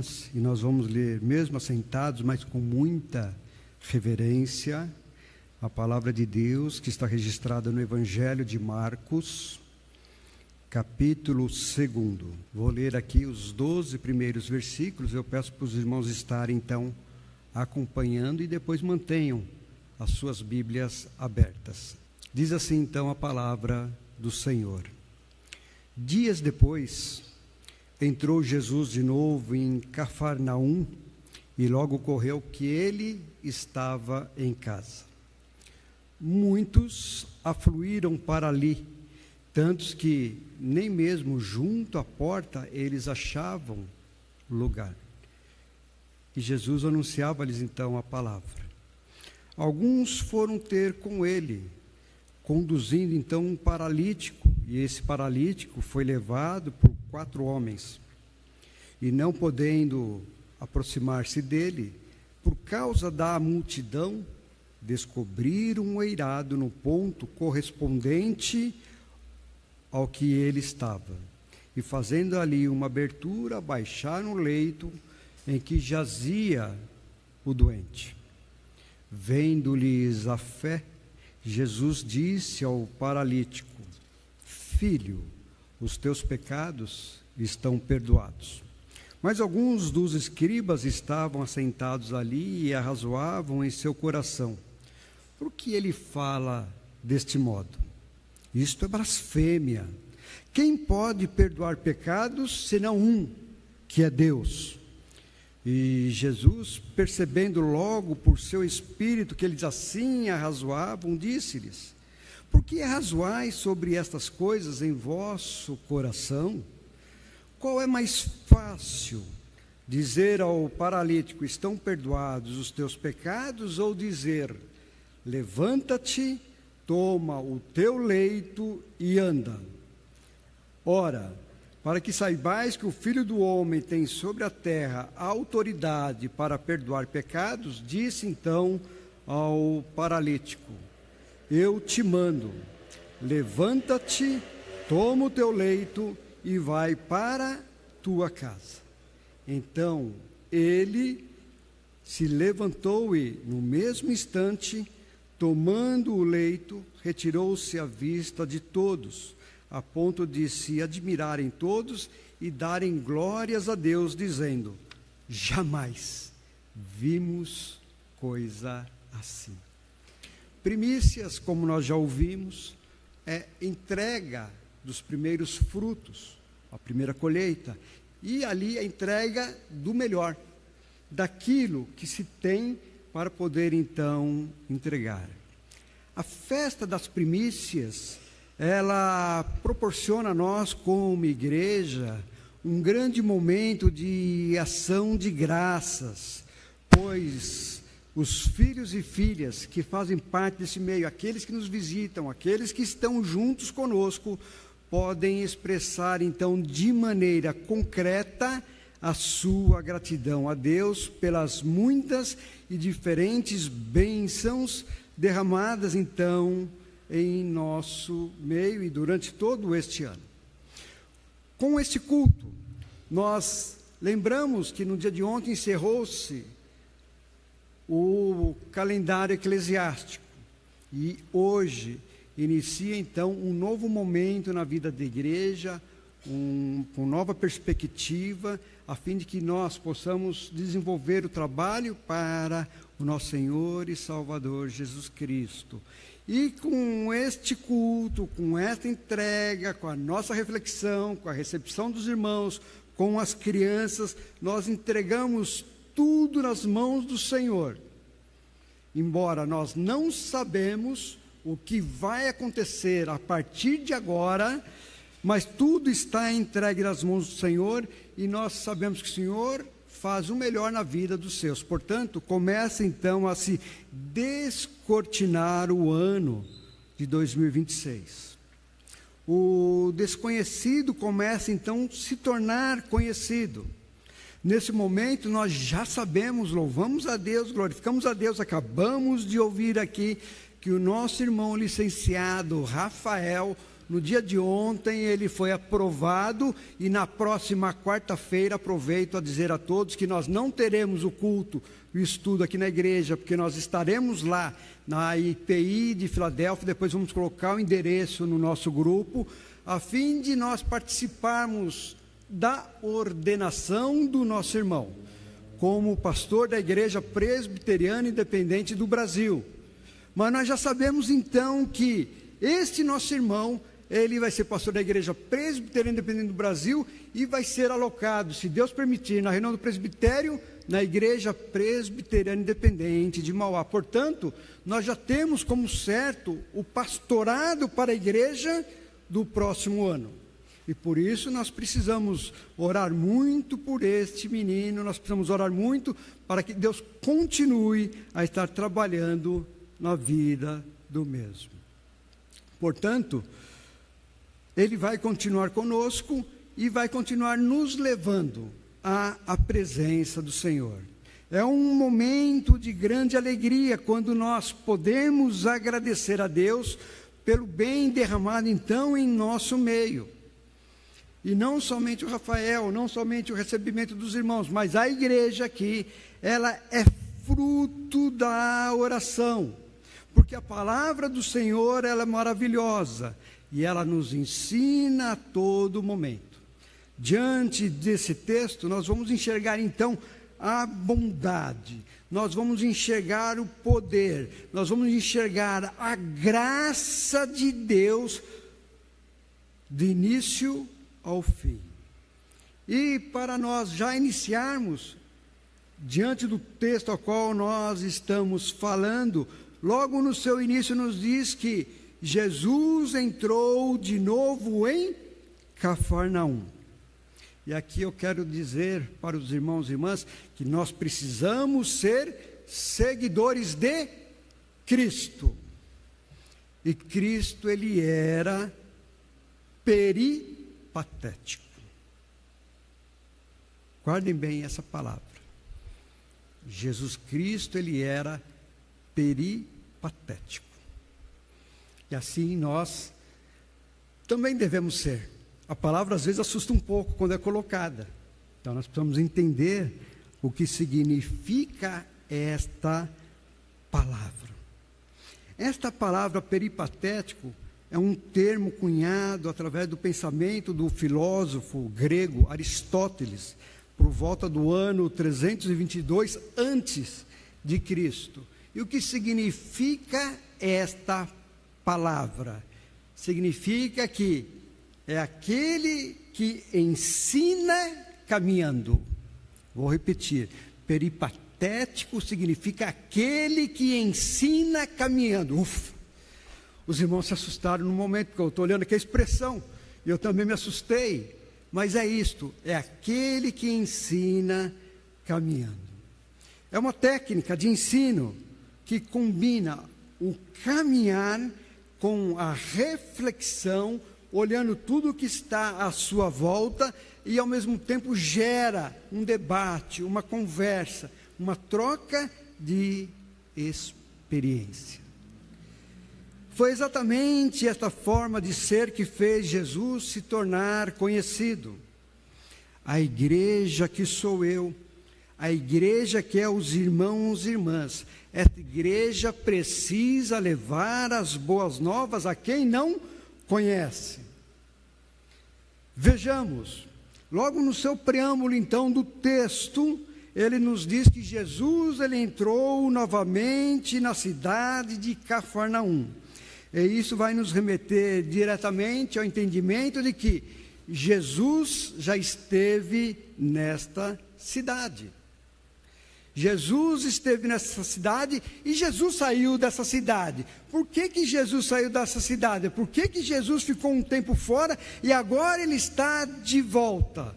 irmãs, e nós vamos ler, mesmo assentados, mas com muita reverência, a palavra de Deus que está registrada no Evangelho de Marcos, capítulo 2. Vou ler aqui os 12 primeiros versículos. Eu peço para os irmãos estarem, então, acompanhando e depois mantenham as suas Bíblias abertas. Diz assim, então, a palavra do Senhor. Dias depois, entrou Jesus de novo em Cafarnaum e logo ocorreu que ele estava em casa. Muitos afluíram para ali, tantos que nem mesmo junto à porta eles achavam lugar. E Jesus anunciava-lhes então a palavra. Alguns foram ter com ele, conduzindo então um paralítico, e esse paralítico foi levado por 4 homens. E não podendo aproximar-se dele, por causa da multidão, descobriram um eirado no ponto correspondente ao que ele estava. E fazendo ali uma abertura, baixaram o leito em que jazia o doente. Vendo-lhes a fé, Jesus disse ao paralítico: Filho, os teus pecados estão perdoados. Mas alguns dos escribas estavam assentados ali e arrazoavam em seu coração: por que ele fala deste modo? Isto é blasfêmia. Quem pode perdoar pecados senão um, que é Deus? E Jesus, percebendo logo por seu espírito que eles assim arrazoavam, disse-lhes: por que arrazoais sobre estas coisas em vosso coração? Qual é mais fácil, dizer ao paralítico: estão perdoados os teus pecados, ou dizer: levanta-te, toma o teu leito e anda? Ora, para que saibais que o Filho do Homem tem sobre a terra a autoridade para perdoar pecados, disse então ao paralítico: eu te mando, levanta-te, toma o teu leito e vai para tua casa. Então ele se levantou e, no mesmo instante, tomando o leito, retirou-se à vista de todos, a ponto de se admirarem todos e darem glórias a Deus, dizendo: jamais vimos coisa assim. Primícias, como nós já ouvimos, é entrega dos primeiros frutos, a primeira colheita, e ali a entrega do melhor, daquilo que se tem para poder então entregar. A festa das primícias, ela proporciona a nós, como igreja, um grande momento de ação de graças, pois os filhos e filhas que fazem parte desse meio, aqueles que nos visitam, aqueles que estão juntos conosco, podem expressar então de maneira concreta a sua gratidão a Deus pelas muitas e diferentes bênçãos derramadas então em nosso meio e durante todo este ano. Com este culto, nós lembramos que no dia de ontem encerrou-se o calendário eclesiástico e hoje inicia então um novo momento na vida da igreja, com nova perspectiva, a fim de que nós possamos desenvolver o trabalho para o nosso Senhor e Salvador Jesus Cristo. E com este culto, com esta entrega, com a nossa reflexão, com a recepção dos irmãos, com as crianças, nós entregamos tudo nas mãos do Senhor. Embora nós não sabemos o que vai acontecer a partir de agora, mas tudo está entregue nas mãos do Senhor e nós sabemos que o Senhor faz o melhor na vida dos seus. Portanto, começa então a se descortinar o ano de 2026. O desconhecido começa então a se tornar conhecido. Nesse momento nós já sabemos, louvamos a Deus, glorificamos a Deus, acabamos de ouvir aqui que o nosso irmão licenciado Rafael No dia de ontem ele foi aprovado e na próxima quarta-feira aproveito a dizer a todos que nós não teremos o culto, o estudo aqui na igreja, porque nós estaremos lá na IPI de Filadélfia, depois vamos colocar o endereço no nosso grupo, a fim de nós participarmos da ordenação do nosso irmão, como pastor da Igreja Presbiteriana Independente do Brasil. Mas nós já sabemos então que este nosso irmão, ele vai ser pastor da Igreja Presbiteriana Independente do Brasil e vai ser alocado, se Deus permitir, na reunião do presbitério, na Igreja Presbiteriana Independente de Mauá. Portanto, nós já temos como certo o pastorado para a igreja do próximo ano. E por isso nós precisamos orar muito por este menino, nós precisamos orar muito para que Deus continue a estar trabalhando na vida do mesmo. Portanto, ele vai continuar conosco e vai continuar nos levando à presença do Senhor. É um momento de grande alegria quando nós podemos agradecer a Deus pelo bem derramado então em nosso meio. E não somente o Rafael, não somente o recebimento dos irmãos, mas a igreja aqui, ela é fruto da oração, porque a palavra do Senhor, ela é maravilhosa, e ela nos ensina a todo momento. Diante desse texto, nós vamos enxergar então a bondade, nós vamos enxergar o poder, nós vamos enxergar a graça de Deus, do início ao fim. E para nós já iniciarmos, diante do texto ao qual nós estamos falando, logo no seu início nos diz que Jesus entrou de novo em Cafarnaum. E aqui eu quero dizer para os irmãos e irmãs que nós precisamos ser seguidores de Cristo. E Cristo, ele era peripatético. Guardem bem essa palavra. Jesus Cristo, ele era peripatético. E assim nós também devemos ser. A palavra às vezes assusta um pouco quando é colocada. Então nós precisamos entender o que significa esta palavra. Esta palavra peripatético é um termo cunhado através do pensamento do filósofo grego Aristóteles, por volta do ano 322 antes de Cristo. E o que significa esta palavra? Significa que é aquele que ensina caminhando. Vou repetir, peripatético significa aquele que ensina caminhando. Ufa! Os irmãos se assustaram no momento, porque eu estou olhando aqui a expressão, e eu também me assustei, mas é isto, é aquele que ensina caminhando. É uma técnica de ensino que combina o caminhar com a reflexão, olhando tudo o que está à sua volta e ao mesmo tempo gera um debate, uma conversa, uma troca de experiência. Foi exatamente esta forma de ser que fez Jesus se tornar conhecido. A igreja que sou eu, a igreja que é os irmãos e irmãs, esta igreja precisa levar as boas novas a quem não conhece. Vejamos, logo no seu preâmbulo então do texto, ele nos diz que Jesus, ele entrou novamente na cidade de Cafarnaum. E isso vai nos remeter diretamente ao entendimento de que Jesus já esteve nesta cidade. Jesus esteve nessa cidade e Jesus saiu dessa cidade. Por que Jesus saiu dessa cidade? Por que Jesus ficou um tempo fora e agora ele está de volta?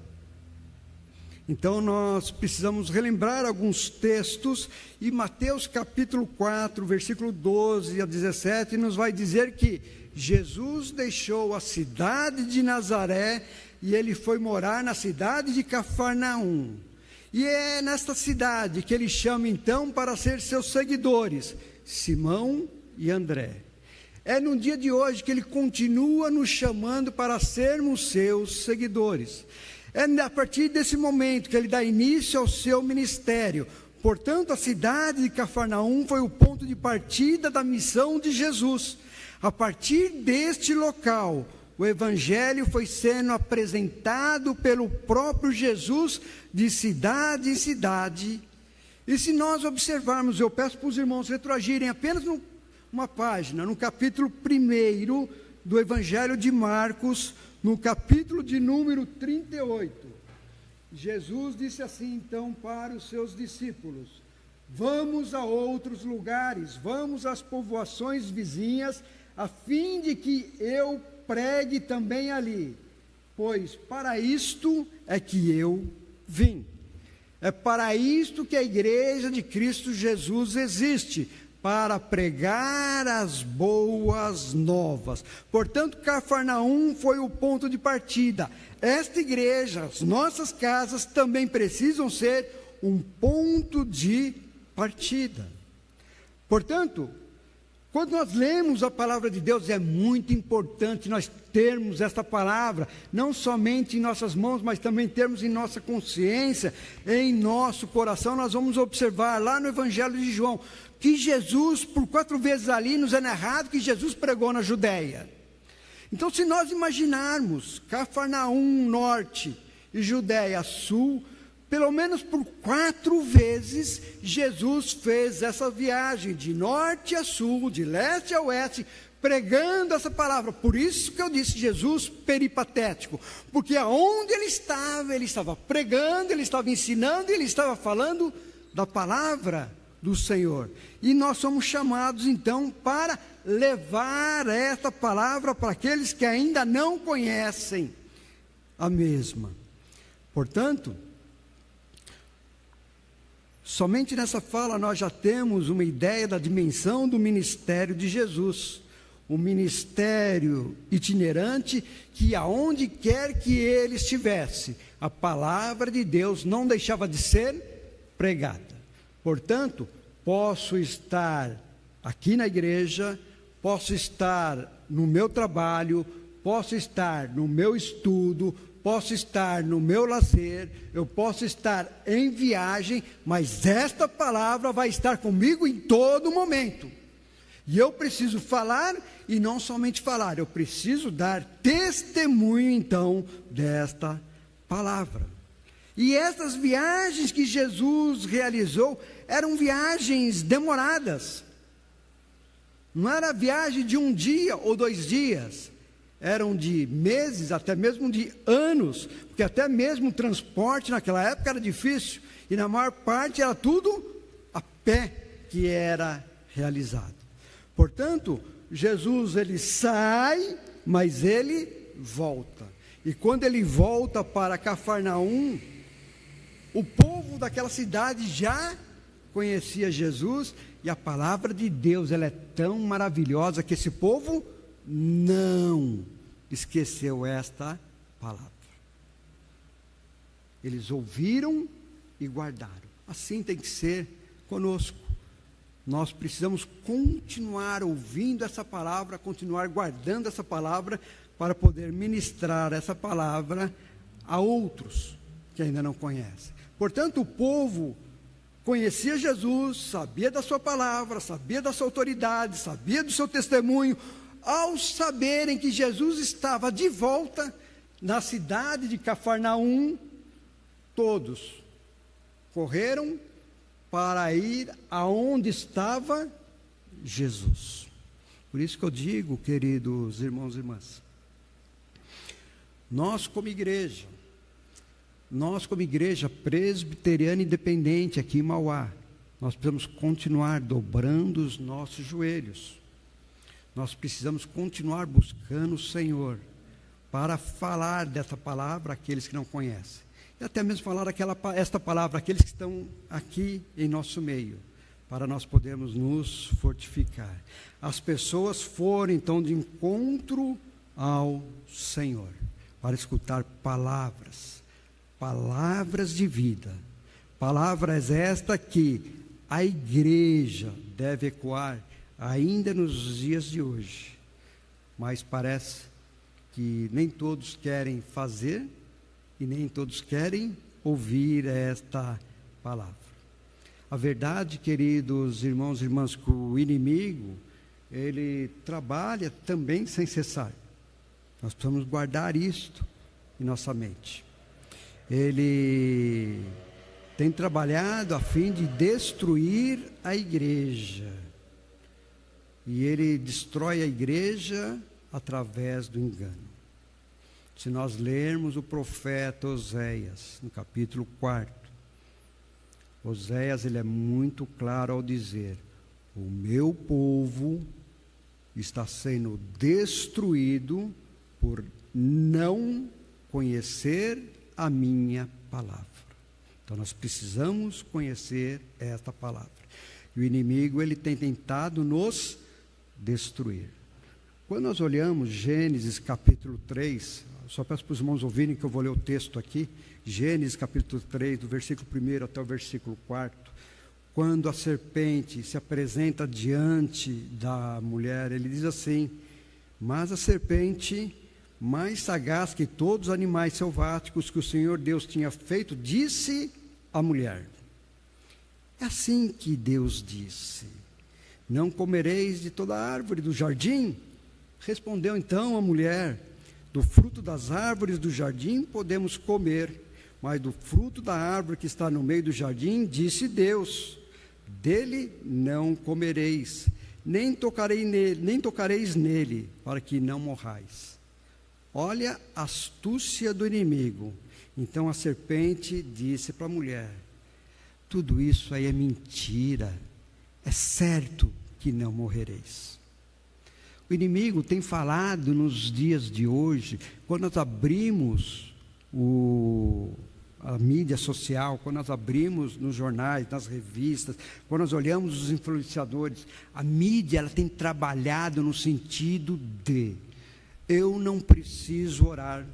Então nós precisamos relembrar alguns textos, e Mateus capítulo 4, versículo 12 a 17, nos vai dizer que Jesus deixou a cidade de Nazaré e ele foi morar na cidade de Cafarnaum. E é nesta cidade que ele chama então para ser seus seguidores, Simão e André. É no dia de hoje que Ele continua nos chamando para sermos seus seguidores. É a partir desse momento que Ele dá início ao seu ministério. Portanto, a cidade de Cafarnaum foi o ponto de partida da missão de Jesus. A partir deste local, o Evangelho foi sendo apresentado pelo próprio Jesus de cidade em cidade. E se nós observarmos, eu peço para os irmãos retroagirem apenas uma página, no capítulo 1 do Evangelho de Marcos, no capítulo de número 38. Jesus disse assim então para os seus discípulos: vamos a outros lugares, vamos às povoações vizinhas, a fim de que eu pregue também ali, pois para isto é que eu vim. É para isto que a igreja de Cristo Jesus existe, para pregar as boas novas. Portanto, Cafarnaum foi o ponto de partida. Esta igreja, as nossas casas também precisam ser um ponto de partida. Portanto, quando nós lemos a palavra de Deus, é muito importante nós termos esta palavra, não somente em nossas mãos, mas também termos em nossa consciência, em nosso coração. Nós vamos observar lá no Evangelho de João, que Jesus, por 4 vezes ali, nos é narrado que Jesus pregou na Judéia. Então, se nós imaginarmos Cafarnaum norte e Judéia sul, pelo menos por 4 vezes, Jesus fez essa viagem de norte a sul, de leste a oeste, pregando essa palavra. Por isso que eu disse Jesus peripatético, porque aonde ele estava pregando, ele estava ensinando, ele estava falando da palavra do Senhor. E nós somos chamados então para levar esta palavra para aqueles que ainda não conhecem a mesma. Portanto, somente nessa fala nós já temos uma ideia da dimensão do ministério de Jesus. Um ministério itinerante que aonde quer que ele estivesse, a palavra de Deus não deixava de ser pregada. Portanto, posso estar aqui na igreja, posso estar no meu trabalho, posso estar no meu estudo, posso estar no meu lazer, eu posso estar em viagem, mas esta palavra vai estar comigo em todo momento. E eu preciso falar, e não somente falar, eu preciso dar testemunho então desta palavra. E essas viagens que Jesus realizou eram viagens demoradas. Não era viagem de 1 dia ou 2 dias. Eram de meses, até mesmo de anos, porque até mesmo o transporte naquela época era difícil, e na maior parte era tudo a pé que era realizado. Portanto, Jesus ele sai, mas ele volta. E quando ele volta para Cafarnaum, o povo daquela cidade já conhecia Jesus, e a palavra de Deus ela é tão maravilhosa que esse povo não esqueceu esta palavra. Eles ouviram e guardaram. Assim tem que ser conosco. Nós precisamos continuar ouvindo essa palavra, continuar guardando essa palavra, para poder ministrar essa palavra a outros que ainda não conhecem. Portanto, o povo conhecia Jesus, sabia da sua palavra, sabia da sua autoridade, sabia do seu testemunho. Ao saberem que Jesus estava de volta na cidade de Cafarnaum, todos correram para ir aonde estava Jesus. Por isso que eu digo, queridos irmãos e irmãs, nós como igreja presbiteriana independente aqui em Mauá, nós precisamos continuar dobrando os nossos joelhos. Nós precisamos continuar buscando o Senhor para falar dessa palavra àqueles que não conhecem. E até mesmo falar esta palavra àqueles que estão aqui em nosso meio, para nós podermos nos fortificar. As pessoas foram então de encontro ao Senhor, para escutar palavras de vida. Palavras esta que a igreja deve ecoar ainda nos dias de hoje. mas parece que nem todos querem fazer e nem todos querem ouvir esta palavra. A verdade, queridos irmãos e irmãs, que o inimigo, ele trabalha também sem cessar. Nós precisamos guardar isto em nossa mente. Ele tem trabalhado a fim de destruir a igreja. E ele destrói a igreja através do engano. Se nós lermos o profeta Oséias, no capítulo 4, Oséias, ele é muito claro ao dizer: o meu povo está sendo destruído por não conhecer a minha palavra. Então nós precisamos conhecer esta palavra. E o inimigo, ele tem tentado nos destruir. Quando nós olhamos Gênesis capítulo 3, só peço para os irmãos ouvirem que eu vou ler o texto aqui, Gênesis capítulo 3, do versículo 1 até o versículo 4, quando a serpente se apresenta diante da mulher, ele diz assim: mas a serpente, mais sagaz que todos os animais selváticos que o Senhor Deus tinha feito, disse à mulher. É assim que Deus disse: não comereis de toda árvore do jardim? Respondeu então a mulher: do fruto das árvores do jardim podemos comer, mas do fruto da árvore que está no meio do jardim, disse Deus: dele não comereis, nem tocareis nele, para que não morrais. Olha a astúcia do inimigo. Então a serpente disse para a mulher: tudo isso aí é mentira, é certo que não morrereis. O inimigo tem falado nos dias de hoje, quando nós abrimos a mídia social, quando nós abrimos nos jornais, nas revistas, quando nós olhamos os influenciadores, a mídia, ela tem trabalhado no sentido de: eu não preciso orar,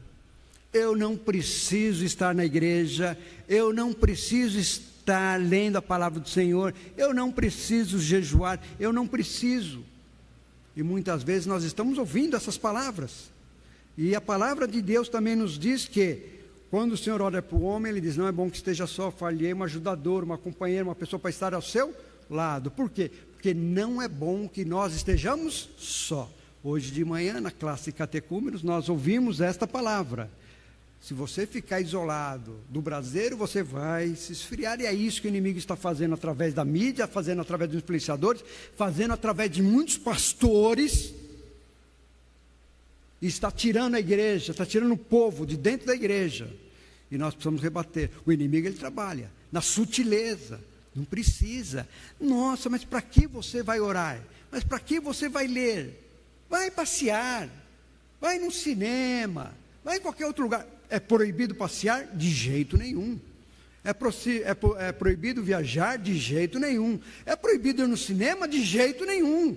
eu não preciso estar na igreja, eu não preciso estar lendo a palavra do Senhor, eu não preciso jejuar, eu não preciso. E muitas vezes nós estamos ouvindo essas palavras. E a palavra de Deus também nos diz que, quando o Senhor olha para o homem, Ele diz: não é bom que esteja só, far-lhe-ei uma ajudadora, uma companheira, uma pessoa para estar ao seu lado. Por quê? Porque não é bom que nós estejamos só. Hoje de manhã, na classe Catecúmenos, nós ouvimos esta palavra: se você ficar isolado do braseiro, você vai se esfriar. E é isso que o inimigo está fazendo através da mídia, fazendo através dos influenciadores, fazendo através de muitos pastores. E está tirando a igreja, está tirando o povo de dentro da igreja. E nós precisamos rebater. O inimigo, ele trabalha na sutileza. Não precisa. Nossa, mas para que você vai orar? Mas para que você vai ler? Vai passear, vai no cinema, vai em qualquer outro lugar. É proibido passear? De jeito nenhum. É proibido viajar? De jeito nenhum. É proibido ir no cinema? De jeito nenhum.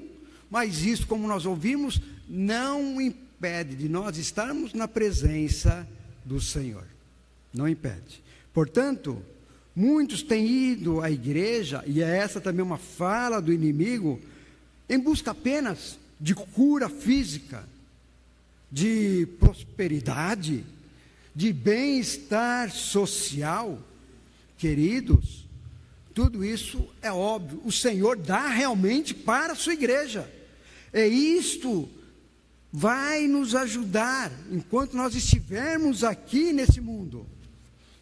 Mas isso, como nós ouvimos, não impede de nós estarmos na presença do Senhor. Não impede. Portanto, muitos têm ido à igreja, e é essa também uma fala do inimigo, em busca apenas de cura física, de prosperidade, de bem-estar social. Queridos, tudo isso é óbvio, o Senhor dá realmente para a sua igreja, e isto vai nos ajudar, enquanto nós estivermos aqui nesse mundo.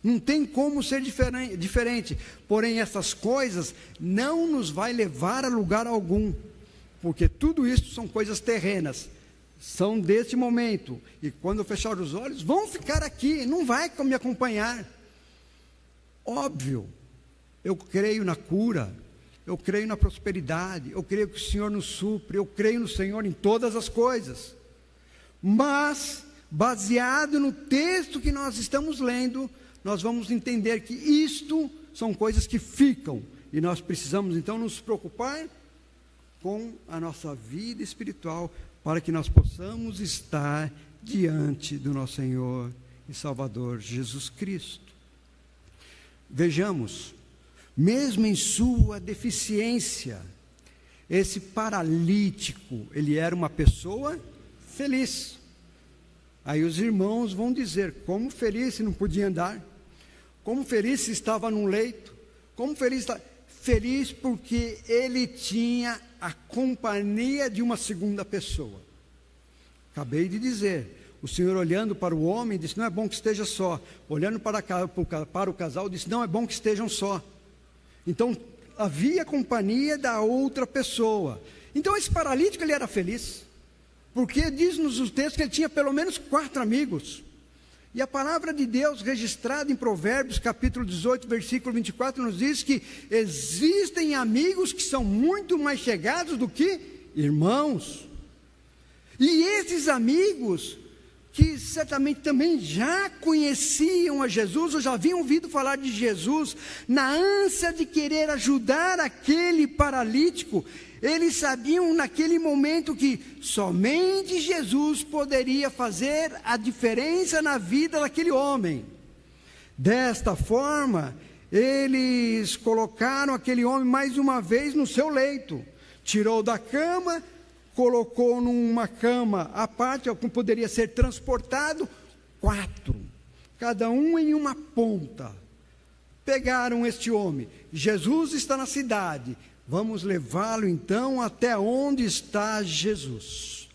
Não tem como ser diferente, porém essas coisas não nos vai levar a lugar algum, porque tudo isso são coisas terrenas, são deste momento, e quando eu fechar os olhos, vão ficar aqui, não vai me acompanhar. Óbvio, eu creio na cura, eu creio na prosperidade, eu creio que o Senhor nos supre, eu creio no Senhor em todas as coisas, mas, baseado no texto que nós estamos lendo, nós vamos entender que isto são coisas que ficam, e nós precisamos então nos preocupar com a nossa vida espiritual, para que nós possamos estar diante do nosso Senhor e Salvador Jesus Cristo. Vejamos, mesmo em sua deficiência, esse paralítico, ele era uma pessoa feliz. Aí os irmãos vão dizer: como feliz se não podia andar? Como feliz se estava num leito? Como feliz estava? Feliz porque ele tinha a companhia de uma segunda pessoa. Acabei de dizer, o Senhor olhando para o homem disse: não é bom que esteja só. Olhando para o casal disse: não é bom que estejam só. Então havia companhia da outra pessoa. Então esse paralítico ele era feliz, porque diz-nos o texto que ele tinha pelo menos 4 amigos. E a palavra de Deus, registrada em Provérbios, capítulo 18, versículo 24, nos diz que existem amigos que são muito mais chegados do que irmãos. E esses amigos, que certamente também já conheciam a Jesus, ou já haviam ouvido falar de Jesus, na ânsia de querer ajudar aquele paralítico, eles sabiam naquele momento que somente Jesus poderia fazer a diferença na vida daquele homem. Desta forma, eles colocaram aquele homem mais uma vez no seu leito, tirou da cama, colocou numa cama à parte, que poderia ser transportado, 4, cada um em uma ponta. Pegaram este homem, Jesus está na cidade, vamos levá-lo então até onde está Jesus.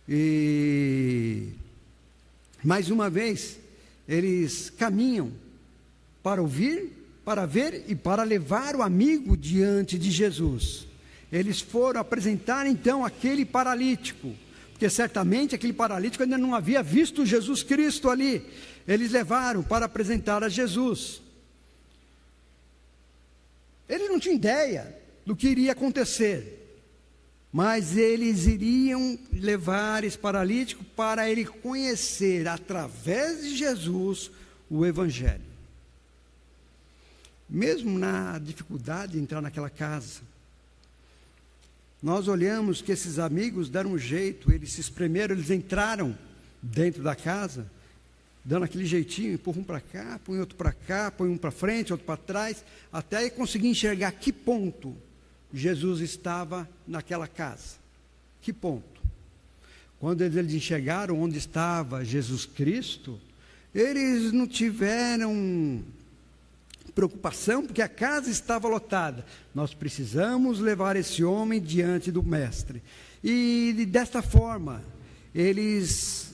E mais uma vez, eles caminham para ouvir, para ver e para levar o amigo diante de Jesus. Eles foram apresentar então aquele paralítico, porque certamente aquele paralítico ainda não havia visto Jesus Cristo ali. Eles levaram para apresentar a Jesus. Eles não tinham ideia do que iria acontecer, mas eles iriam levar esse paralítico para ele conhecer, através de Jesus, o Evangelho. Mesmo na dificuldade de entrar naquela casa, nós olhamos que esses amigos deram um jeito, eles se espremeram, eles entraram dentro da casa, dando aquele jeitinho, empurram um para cá, põe outro para cá, põe um para frente, outro para trás, até conseguir enxergar que ponto Jesus estava naquela casa. Que ponto? Quando eles enxergaram onde estava Jesus Cristo, eles não tiveram preocupação, porque a casa estava lotada. Nós precisamos levar esse homem diante do mestre. E desta forma, eles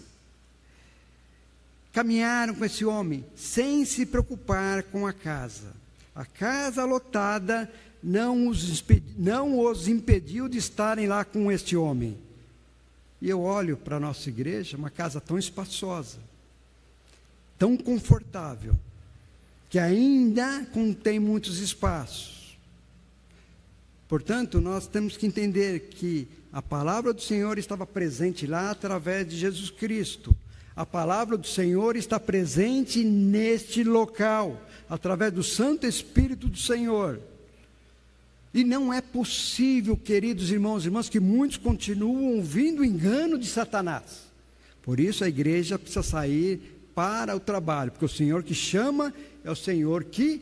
caminharam com esse homem, sem se preocupar com a casa. A casa lotada não os impediu de estarem lá com este homem. E eu olho para a nossa igreja, uma casa tão espaçosa, tão confortável, que ainda contém muitos espaços. Portanto, nós temos que entender que a palavra do Senhor estava presente lá através de Jesus Cristo. A palavra do Senhor está presente neste local, através do Santo Espírito do Senhor. E não é possível, queridos irmãos e irmãs, que muitos continuam ouvindo o engano de Satanás. Por isso a igreja precisa sair para o trabalho, porque o Senhor que chama é o Senhor que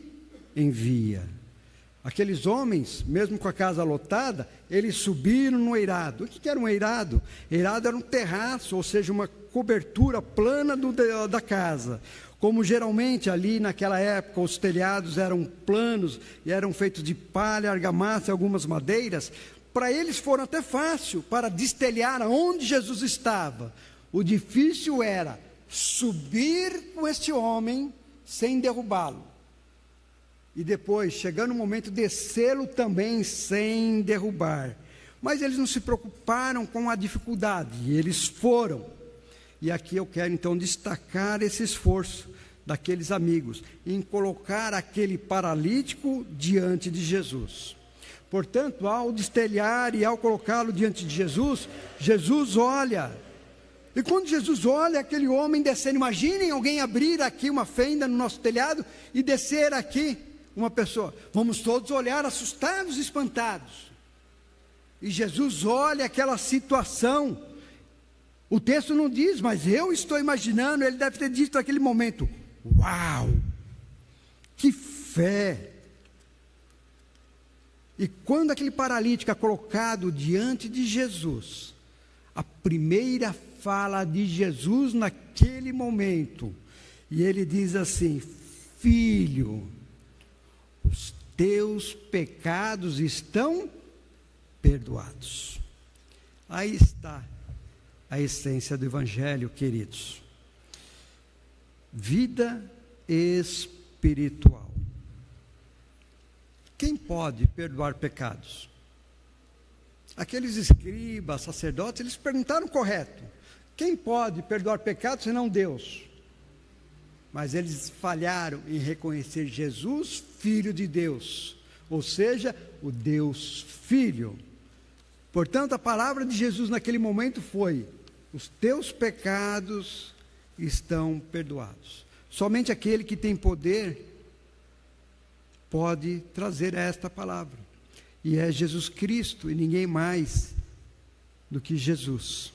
envia. Aqueles homens, mesmo com a casa lotada, eles subiram no eirado. O que era um eirado? Eirado era um terraço, ou seja, uma cobertura plana da casa. Como geralmente ali naquela época os telhados eram planos e eram feitos de palha, argamassa e algumas madeiras, para eles foram até fácil para destelhar aonde Jesus estava. O difícil era subir com este homem sem derrubá-lo. E depois, chegando o momento, descê-lo também sem derrubar. Mas eles não se preocuparam com a dificuldade, eles foram. E aqui eu quero então destacar esse esforço daqueles amigos, em colocar aquele paralítico diante de Jesus. Portanto, ao destelhar e ao colocá-lo diante de Jesus, Jesus olha. E quando Jesus olha aquele homem descendo, imaginem alguém abrir aqui uma fenda no nosso telhado e descer aqui uma pessoa. Vamos todos olhar assustados e espantados. E Jesus olha aquela situação. O texto não diz, mas eu estou imaginando, ele deve ter dito naquele momento: uau, que fé! E quando aquele paralítico é colocado diante de Jesus, a primeira fala de Jesus naquele momento. E ele diz assim: filho, os teus pecados estão perdoados. Aí está a essência do Evangelho, queridos. Vida espiritual. Quem pode perdoar pecados? Aqueles escribas, sacerdotes, eles perguntaram correto: quem pode perdoar pecados senão Deus? Mas eles falharam em reconhecer Jesus, Filho de Deus, ou seja, o Deus Filho. Portanto, a palavra de Jesus naquele momento foi: os teus pecados estão perdoados. Somente aquele que tem poder pode trazer esta palavra, e é Jesus Cristo, e ninguém mais do que Jesus.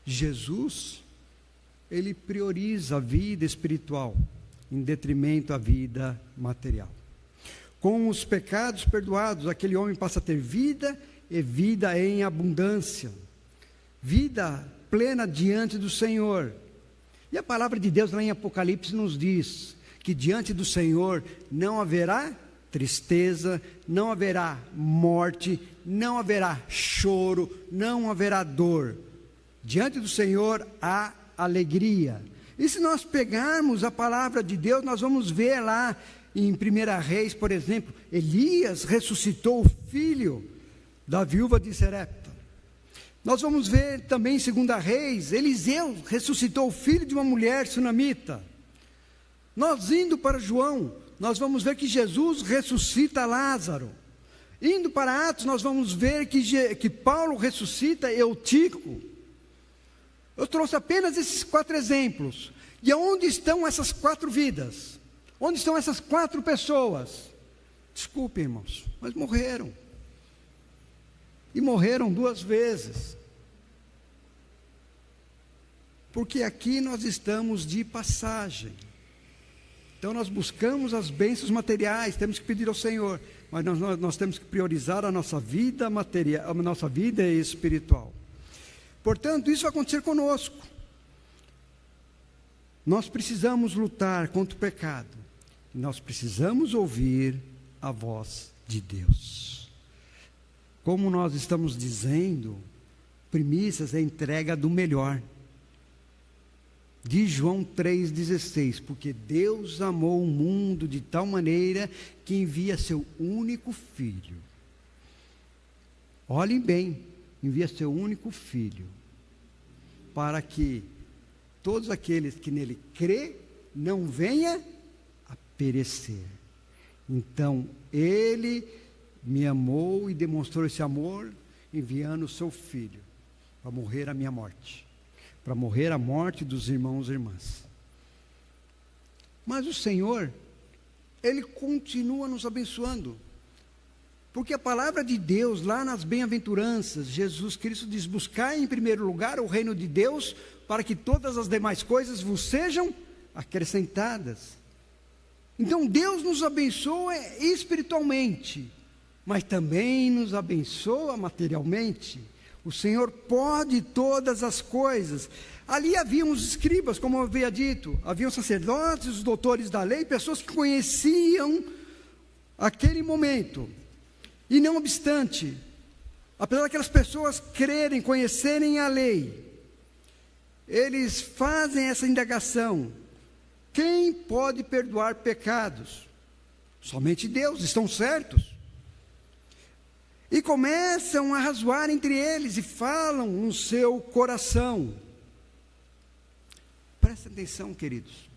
Jesus, ele prioriza a vida espiritual em detrimento à vida material. Com os pecados perdoados, aquele homem passa a ter vida, e vida em abundância, vida plena diante do Senhor. E a palavra de Deus lá em Apocalipse nos diz que diante do Senhor não haverá tristeza, não haverá morte, não haverá choro, não haverá dor. Diante do Senhor há alegria. E se nós pegarmos a palavra de Deus, nós vamos ver lá em 1 Reis, por exemplo, Elias ressuscitou o filho da viúva de Serepta. Nós vamos ver também em 2 Reis, Eliseu ressuscitou o filho de uma mulher sunamita. Nós indo para João, nós vamos ver que Jesus ressuscita Lázaro. Indo para Atos, nós vamos ver que Paulo ressuscita Eutico. Eu trouxe apenas esses 4 exemplos. E aonde estão essas 4 vidas? Onde estão essas 4 pessoas? Desculpem, irmãos, mas morreram. E morreram 2 vezes. Porque aqui nós estamos de passagem. Então nós buscamos as bênçãos materiais, temos que pedir ao Senhor, mas nós temos que priorizar a nossa vida material, a nossa vida espiritual. Portanto, isso vai acontecer conosco. Nós precisamos lutar contra o pecado. Nós precisamos ouvir a voz de Deus. Como nós estamos dizendo, primícias é entrega do melhor. De João 3,16, porque Deus amou o mundo de tal maneira que envia seu único filho. Olhem bem, envia seu único filho, para que todos aqueles que nele crê não venha a perecer. Então, ele me amou e demonstrou esse amor enviando o seu filho para morrer a minha morte, para morrer a morte dos irmãos e irmãs. Mas o Senhor, ele continua nos abençoando, porque a palavra de Deus, lá nas bem-aventuranças, Jesus Cristo diz: buscai em primeiro lugar o reino de Deus, para que todas as demais coisas vos sejam acrescentadas. Então Deus nos abençoa espiritualmente, mas também nos abençoa materialmente. O Senhor pode todas as coisas. Ali haviam os escribas, como eu havia dito, haviam sacerdotes, os doutores da lei, pessoas que conheciam aquele momento. E não obstante, apesar daquelas pessoas crerem, conhecerem a lei, eles fazem essa indagação: quem pode perdoar pecados? Somente Deus, estão certos? E começam a razoar entre eles e falam no seu coração. Presta atenção, queridos.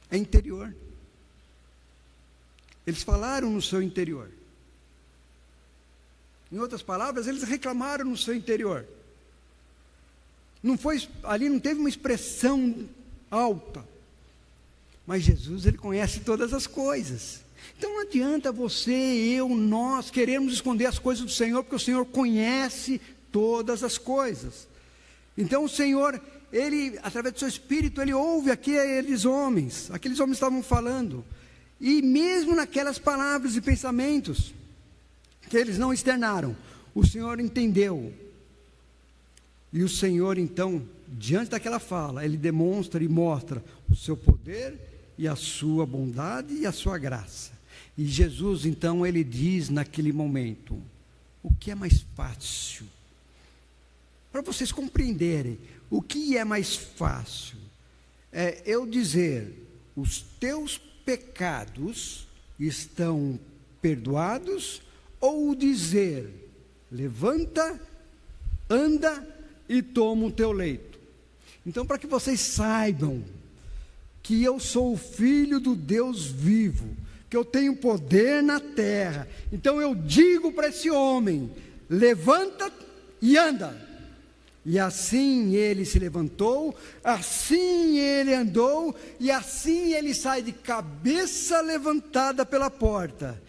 É interior. Eles falaram no seu interior. Em outras palavras, eles reclamaram no seu interior. Ali não teve uma expressão alta. Mas Jesus, ele conhece todas as coisas. Então não adianta você, eu, nós queremos esconder as coisas do Senhor, porque o Senhor conhece todas as coisas. Então o Senhor, ele, através do seu Espírito, ele ouve aqueles homens estavam falando, e mesmo naquelas palavras e pensamentos que eles não externaram, o Senhor entendeu E o Senhor, então, diante daquela fala, Ele demonstra e mostra o seu poder e a sua bondade e a sua graça. E Jesus, então, Ele diz naquele momento, o que é mais fácil? Para vocês compreenderem, o que é mais fácil? É eu dizer, os teus pecados estão perdoados, ou dizer, levanta, anda e toma o teu leito. Então, para que vocês saibam que eu sou o Filho do Deus vivo, que eu tenho poder na terra, então eu digo para esse homem, levanta e anda. E assim ele se levantou, assim ele andou, e ele sai de cabeça levantada pela porta.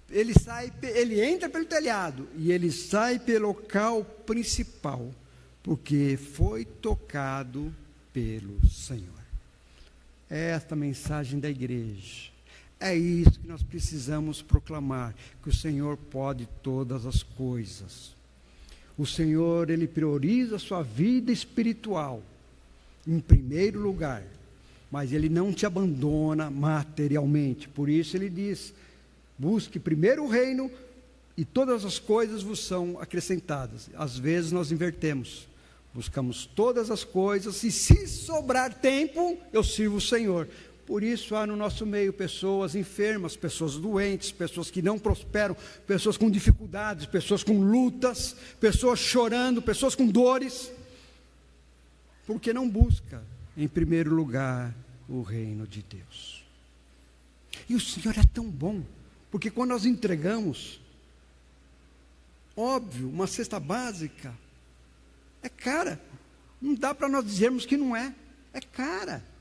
Ele entra pelo telhado e ele sai pelo local principal, porque foi tocado pelo Senhor. É esta a mensagem da igreja. É isso que nós precisamos proclamar, que o Senhor pode todas as coisas. O Senhor, Ele prioriza a sua vida espiritual em primeiro lugar, mas Ele não te abandona materialmente. Por isso Ele diz, busque primeiro o reino e todas as coisas vos são acrescentadas. Às vezes nós invertemos, buscamos todas as coisas e se sobrar tempo, eu sirvo o Senhor. Por isso há no nosso meio pessoas enfermas, pessoas doentes, pessoas que não prosperam, pessoas com dificuldades, pessoas com lutas, pessoas chorando, pessoas com dores, porque não busca em primeiro lugar o reino de Deus. E o Senhor é tão bom, porque quando nós entregamos, óbvio, uma cesta básica, é cara, não dá para nós dizermos que não é, é cara.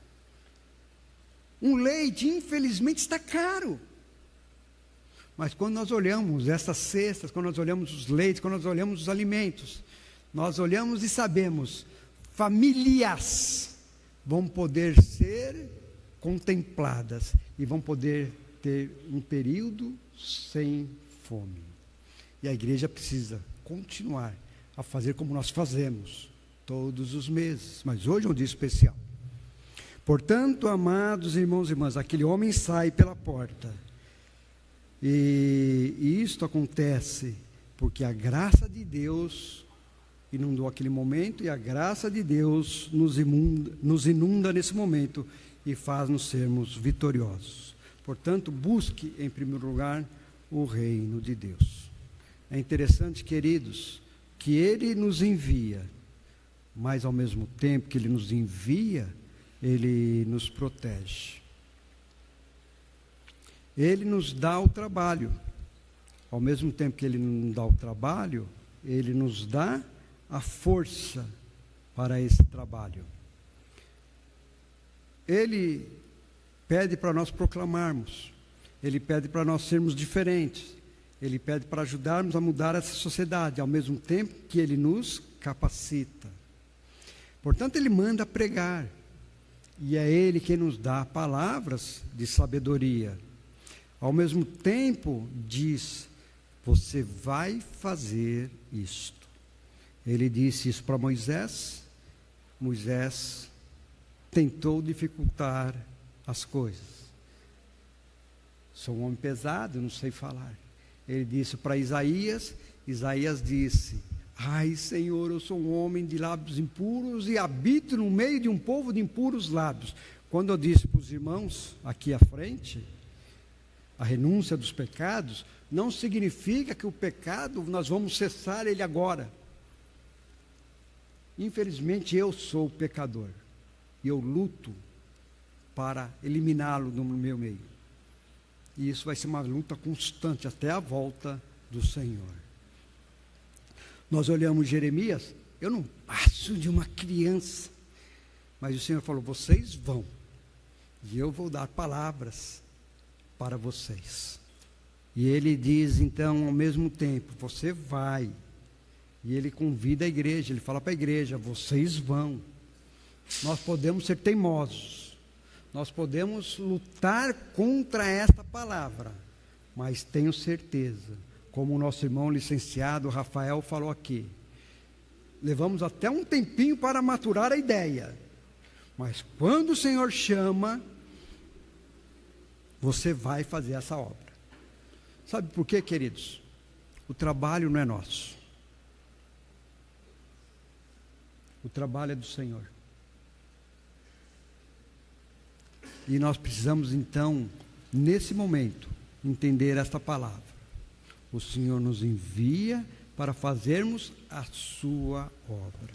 Um leite, infelizmente, está caro. Mas quando nós olhamos essas cestas, quando nós olhamos os leites, quando nós olhamos os alimentos, nós olhamos e sabemos, famílias vão poder ser contempladas e vão poder ter um período sem fome. E a igreja precisa continuar a fazer como nós fazemos todos os meses. Mas hoje é um dia especial. Portanto, amados irmãos e irmãs, aquele homem sai pela porta. E isto acontece porque a graça de Deus inundou aquele momento, e a graça de Deus nos inunda nesse momento e faz-nos sermos vitoriosos. Portanto, busque em primeiro lugar o reino de Deus. É interessante, queridos, que Ele nos envia, mas ao mesmo tempo que Ele nos envia, Ele nos protege. Ele nos dá o trabalho. Ao mesmo tempo que Ele nos dá o trabalho, Ele nos dá a força para esse trabalho. Ele pede para nós proclamarmos. Ele pede para nós sermos diferentes. Ele pede para ajudarmos a mudar essa sociedade, ao mesmo tempo que Ele nos capacita. Portanto, Ele manda pregar. E é Ele quem nos dá palavras de sabedoria. Ao mesmo tempo, diz, você vai fazer isto. Ele disse isso para Moisés. Moisés tentou dificultar as coisas. Sou um homem pesado, não sei falar. Ele disse para Isaías, Isaías disse, ai, Senhor, eu sou um homem de lábios impuros e habito no meio de um povo de impuros lábios. Quando eu disse para os irmãos aqui à frente, a renúncia dos pecados, não significa que o pecado, nós vamos cessar ele agora. Infelizmente, eu sou pecador e eu luto para eliminá-lo do meu meio. E isso vai ser uma luta constante até a volta do Senhor. Nós olhamos Jeremias, eu não passo de uma criança, mas o Senhor falou, vocês vão, e eu vou dar palavras para vocês. E Ele diz então, ao mesmo tempo, você vai, e Ele convida a igreja, Ele fala para a igreja, vocês vão. Nós podemos ser teimosos, nós podemos lutar contra esta palavra, mas tenho certeza, como o nosso irmão licenciado Rafael falou aqui, levamos até um tempinho para maturar a ideia. Mas quando o Senhor chama, você vai fazer essa obra. Sabe por quê, queridos? O trabalho não é nosso. O trabalho é do Senhor. E nós precisamos então, nesse momento, entender esta palavra. O Senhor nos envia para fazermos a sua obra.